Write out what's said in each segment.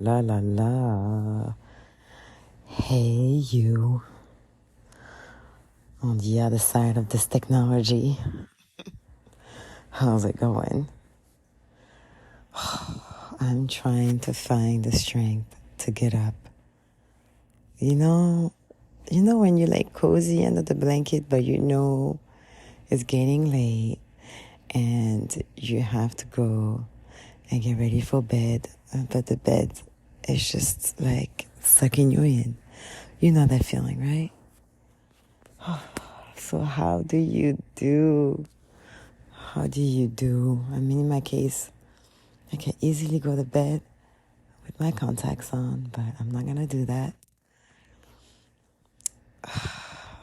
La la la. Hey, you on the other side of this technology. How's it going? I'm trying to find the strength to get up. You know, when you like cozy under the blanket, but you know it's getting late and you have to go and get ready for bed, but the bed is just like sucking you in. You know that feeling, right? So how do you do? How do you do? I mean, in my case, I can easily go to bed with my contacts on, but I'm not gonna do that.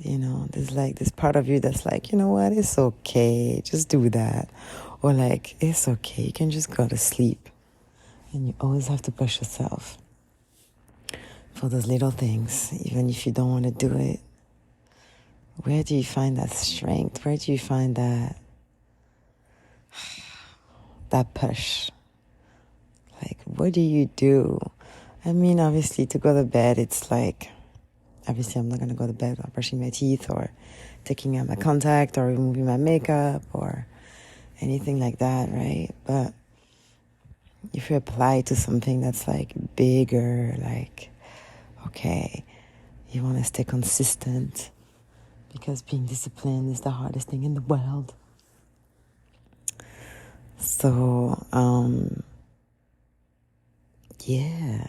You know, there's like this part of you that's like, you know what, it's okay, just do that. Or like, it's okay, you can just go to sleep. And you always have to push yourself for those little things, even if you don't want to do it. Where do you find that strength? Where do you find that push? Like, what do you do? I mean, obviously, to go to bed, it's like, obviously, I'm not going to go to bed without brushing my teeth or taking out my contact or removing my makeup or anything like that, right? But if you apply it to something that's like bigger, like, okay, you want to stay consistent because being disciplined is the hardest thing in the world. So, yeah.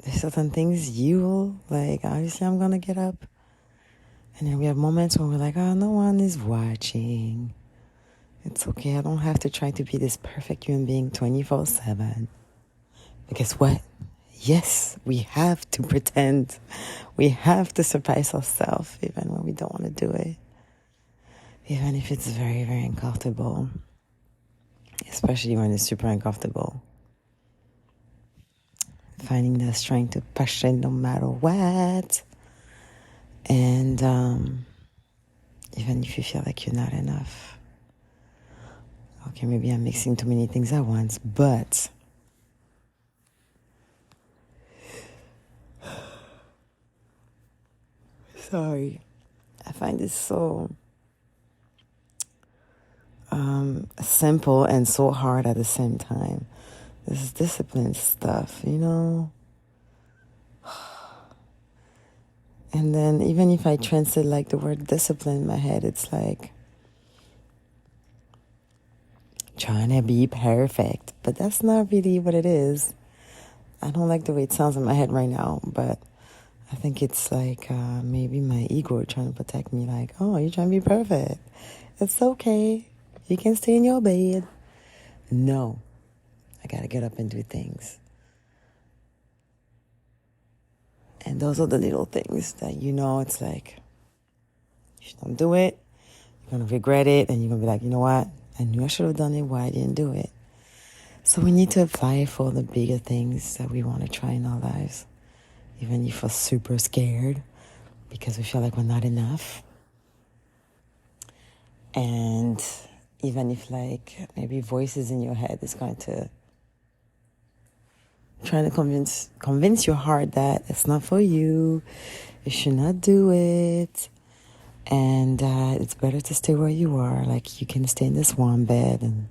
There's certain things you will, like, obviously I'm going to get up. And then we have moments when we're like, oh, no one is watching. It's okay. I don't have to try to be this perfect human being 24/7. But guess what? Yes, we have to pretend. We have to surprise ourselves even when we don't want to do it. Even if it's very, very uncomfortable. Especially when it's super uncomfortable. Finding the strength to push it no matter what. And even if you feel like you're not enough. Okay, maybe I'm mixing too many things at once, but sorry, I find it so simple and so hard at the same time. This is discipline stuff, you know? And then even if I translate like the word discipline in my head, it's like trying to be perfect. But that's not really what it is. I don't like the way it sounds in my head right now, but I think it's like maybe my ego trying to protect me, like, oh, you're trying to be perfect. It's okay. You can stay in your bed. No, I gotta get up and do things. And those are the little things that, you know, it's like, if you don't do it, you're going to regret it. And you're going to be like, you know what? I knew I should have done it. Why I didn't do it? So we need to apply it for the bigger things that we want to try in our lives. Even if we're super scared because we feel like we're not enough. And even if like maybe voices in your head is going to trying to convince your heart that it's not for you, you should not do it, and it's better to stay where you are. Like, you can stay in this warm bed and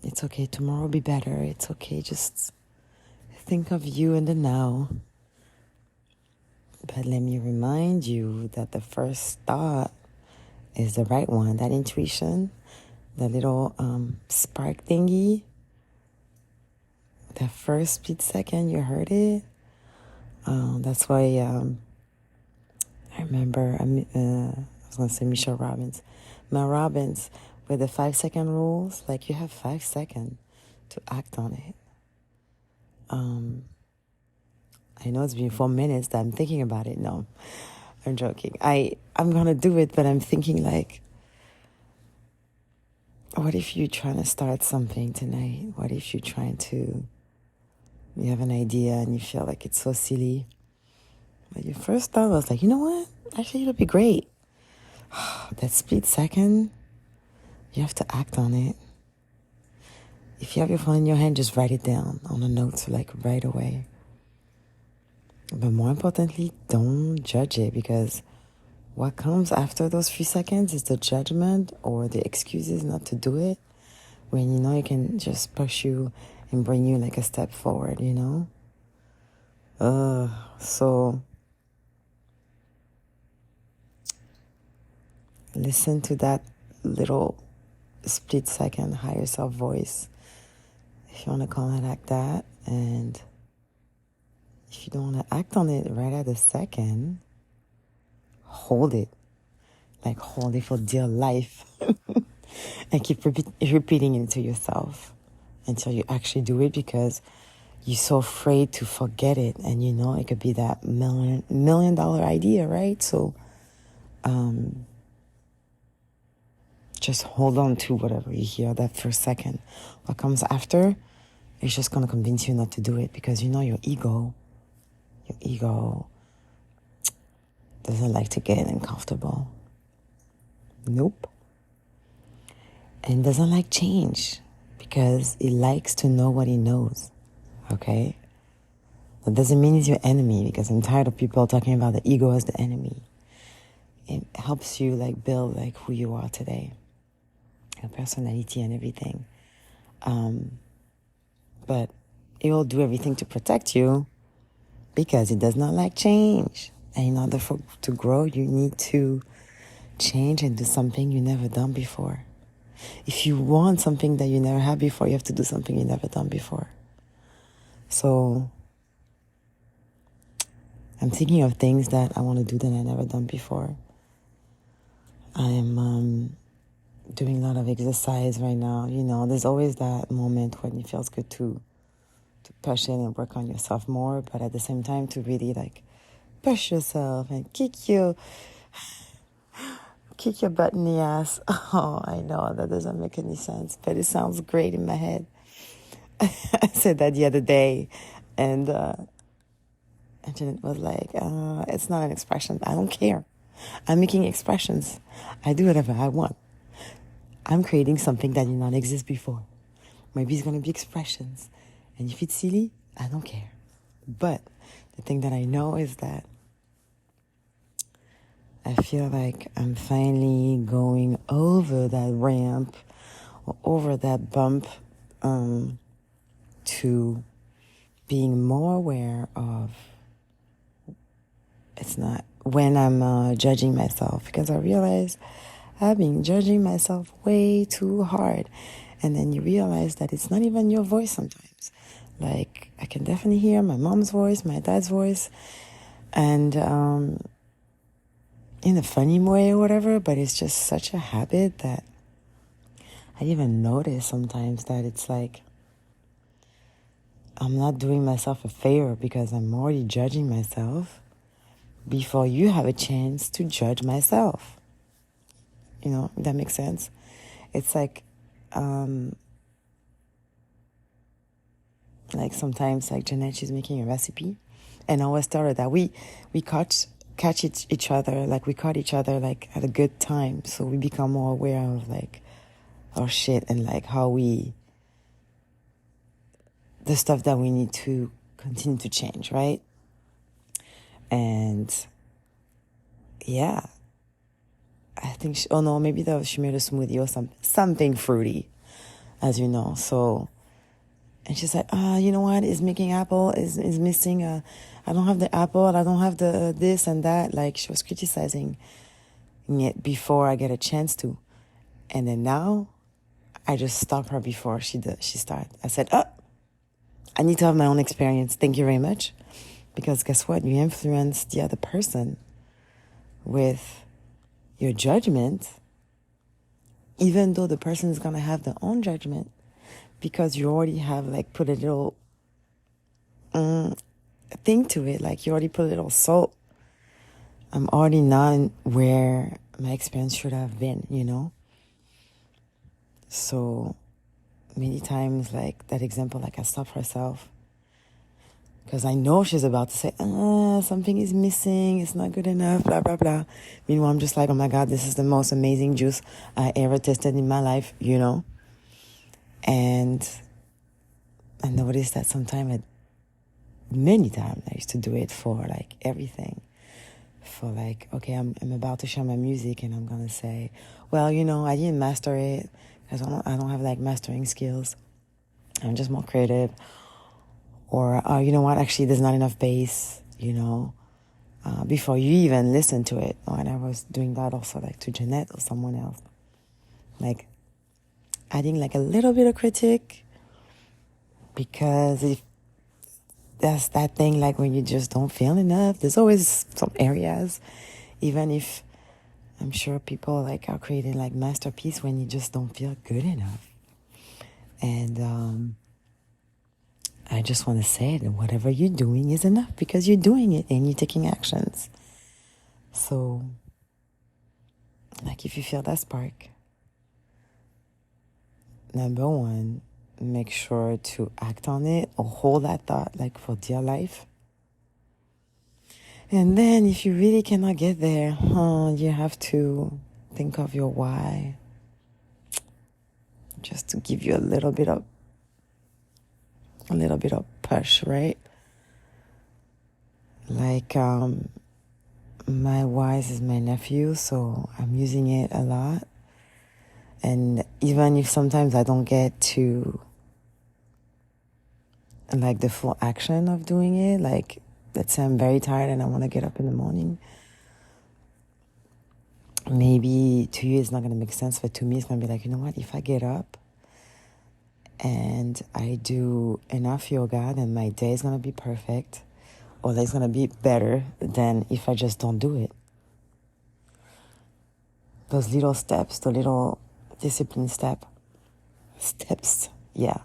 it's okay, tomorrow will be better. It's okay, just think of you in the now. But let me remind you that the first thought is the right one. That intuition, that little spark thingy, that first split second you heard it. That's why I remember, I was going to say Michelle Robbins. Mel Robbins, with the 5-second rules, like you have 5 seconds to act on it. I know it's been 4 minutes that I'm thinking about it. No, I'm joking. I'm going to do it, but I'm thinking like, what if you're trying to start something tonight? What if you have an idea and you feel like it's so silly? But your first thought was like, you know what? Actually, it'll be great. That split second, you have to act on it. if you have your phone in your hand, just write it down on a note, like right away. But more importantly, don't judge it, because what comes after those few seconds is the judgment or the excuses not to do it, when you know it can just push you and bring you like a step forward, you know? So listen to that little split second higher self voice, if you want to call it like that. And if you don't want to act on it right at the second, hold it. Like, hold it for dear life. And keep repeating it to yourself until you actually do it, because you're so afraid to forget it. And you know, it could be that million dollar idea, right? So just hold on to whatever you hear that first second. What comes after is just going to convince you not to do it, because you know your ego doesn't like to get uncomfortable. Nope. And doesn't like change, because it likes to know what it knows. Okay? That doesn't mean it's your enemy, because I'm tired of people talking about the ego as the enemy. It helps you like build like who you are today, your personality and everything. But it will do everything to protect you, because it does not like change. And in order to grow, you need to change and do something you never done before. If you want something that you never had before, you have to do something you never done before. So I'm thinking of things that I want to do that I never done before. I am doing a lot of exercise right now. You know, there's always that moment when it feels good to push in and work on yourself more, but at the same time to really like push yourself and kick your butt in the ass. Oh, I know that doesn't make any sense, but it sounds great in my head. I said that the other day, and Janet was like, it's not an expression. I don't care. I'm making expressions. I do whatever I want. I'm creating something that did not exist before. Maybe it's going to be expressions. And if it's silly, I don't care. But the thing that I know is that I feel like I'm finally going over that ramp or over that bump to being more aware of, it's not when I'm judging myself, because I realize I've been judging myself way too hard. And then you realize that it's not even your voice sometimes. Like, I can definitely hear my mom's voice, my dad's voice, and in a funny way or whatever, but it's just such a habit that I even notice sometimes that it's like I'm not doing myself a favor, because I'm already judging myself before you have a chance to judge myself. You know, if that makes sense. It's like sometimes like Jeanette, she's making a recipe, and I always tell her that we catch each other, like we caught each other like at a good time, so we become more aware of like our shit and like the stuff that we need to continue to change, right? And yeah, I think maybe she made a smoothie or something fruity, as you know. So, and she's like, you know what? Is making apple is missing. I don't have the apple. I don't have the this and that. Like, she was criticizing it before I get a chance to, and then now, I just stop her before she start. I said, I need to have my own experience. Thank you very much, because guess what? You influence the other person with your judgment, even though the person is gonna have their own judgment, because you already have like put a little thing to it, like you already put a little salt. I'm already not where my experience should have been, you know? So many times, like that example, like I stop herself, because I know she's about to say, something is missing, it's not good enough, blah, blah, blah. Meanwhile, I'm just like, oh my God, this is the most amazing juice I ever tasted in my life, you know? And I noticed that sometimes, many times, I used to do it for like everything. For like, okay, I'm about to share my music and I'm gonna say, well, I didn't master it because I don't have like mastering skills. I'm just more creative. Or, you know what, actually there's not enough bass, before you even listen to it. And I was doing that also like to Jeanette or someone else. Like adding like a little bit of critique, because if that's that thing, like when you just don't feel enough, there's always some areas, even if I'm sure people like are creating like masterpiece, when you just don't feel good enough. And I just want to say that whatever you're doing is enough, because you're doing it and you're taking actions. So, like, if you feel that spark, number one, make sure to act on it or hold that thought like for dear life. And then if you really cannot get there, you have to think of your why, just to give you a little bit of push, right? Like, my wise is my nephew, so I'm using it a lot. And even if sometimes I don't get to like the full action of doing it, like let's say I'm very tired and I want to get up in the morning, maybe to you it's not going to make sense, but to me it's going to be like, you know what, if I get up and I do enough yoga, then my day is going to be perfect, or it's going to be better than if I just don't do it. Those little steps, the little discipline steps, yeah.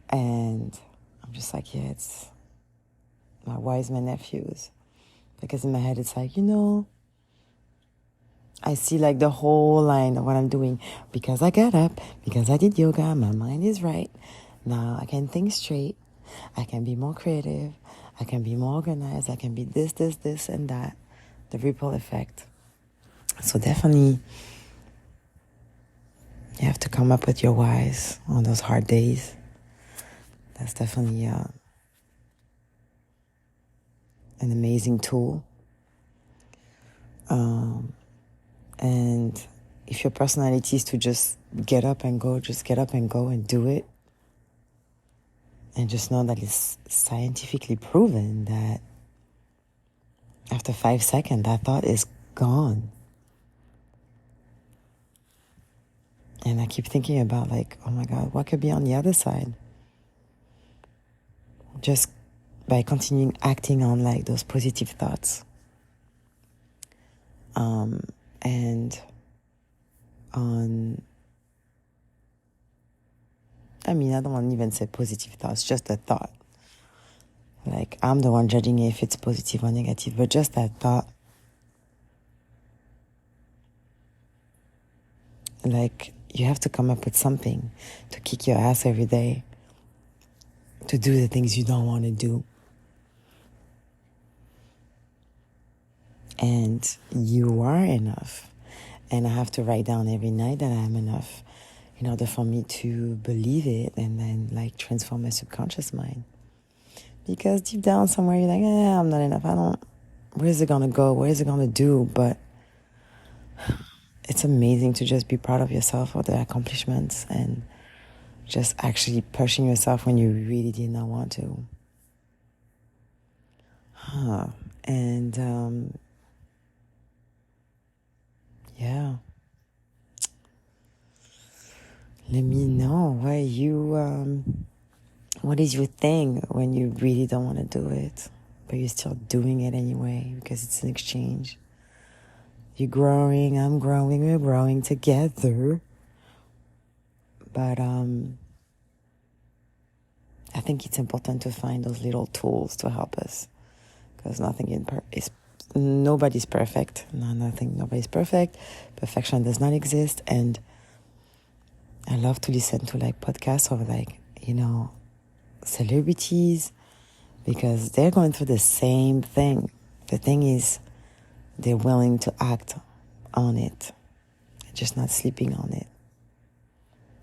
And I'm just like, yeah, it's my wise, my nephews. Because in my head, it's like, I see like the whole line of what I'm doing. Because I got up, because I did yoga, my mind is right. Now I can think straight. I can be more creative. I can be more organized. I can be this, and that. The ripple effect. So definitely, you have to come up with your whys on those hard days. That's definitely an amazing tool. And if your personality is to just get up and go, just get up and go and do it. And just know that it's scientifically proven that after 5 seconds, that thought is gone. And I keep thinking about like, oh my God, what could be on the other side? Just by continuing acting on like those positive thoughts. And on, I don't want to even say positive thoughts, just a thought. Like, I'm the one judging if it's positive or negative, but just that thought. Like, you have to come up with something to kick your ass every day, to do the things you don't want to do. And you are enough. And I have to write down every night that I'm enough in order for me to believe it and then like transform my subconscious mind. Because deep down somewhere you're like, I'm not enough. Where's it gonna go? What is it gonna do? But it's amazing to just be proud of yourself for the accomplishments and just actually pushing yourself when you really did not want to. And yeah. Let me know what is your thing when you really don't want to do it, but you're still doing it anyway because it's an exchange. You're growing, I'm growing, we're growing together. But I think it's important to find those little tools to help us, because nobody's perfect. Nobody's perfect. Perfection does not exist. And I love to listen to like podcasts of like, celebrities, because they're going through the same thing. The thing is, they're willing to act on it, just not sleeping on it.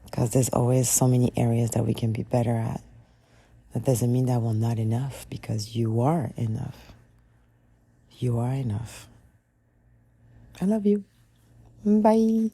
Because there's always so many areas that we can be better at. That doesn't mean that we're not enough, because you are enough. You are enough. I love you. Bye.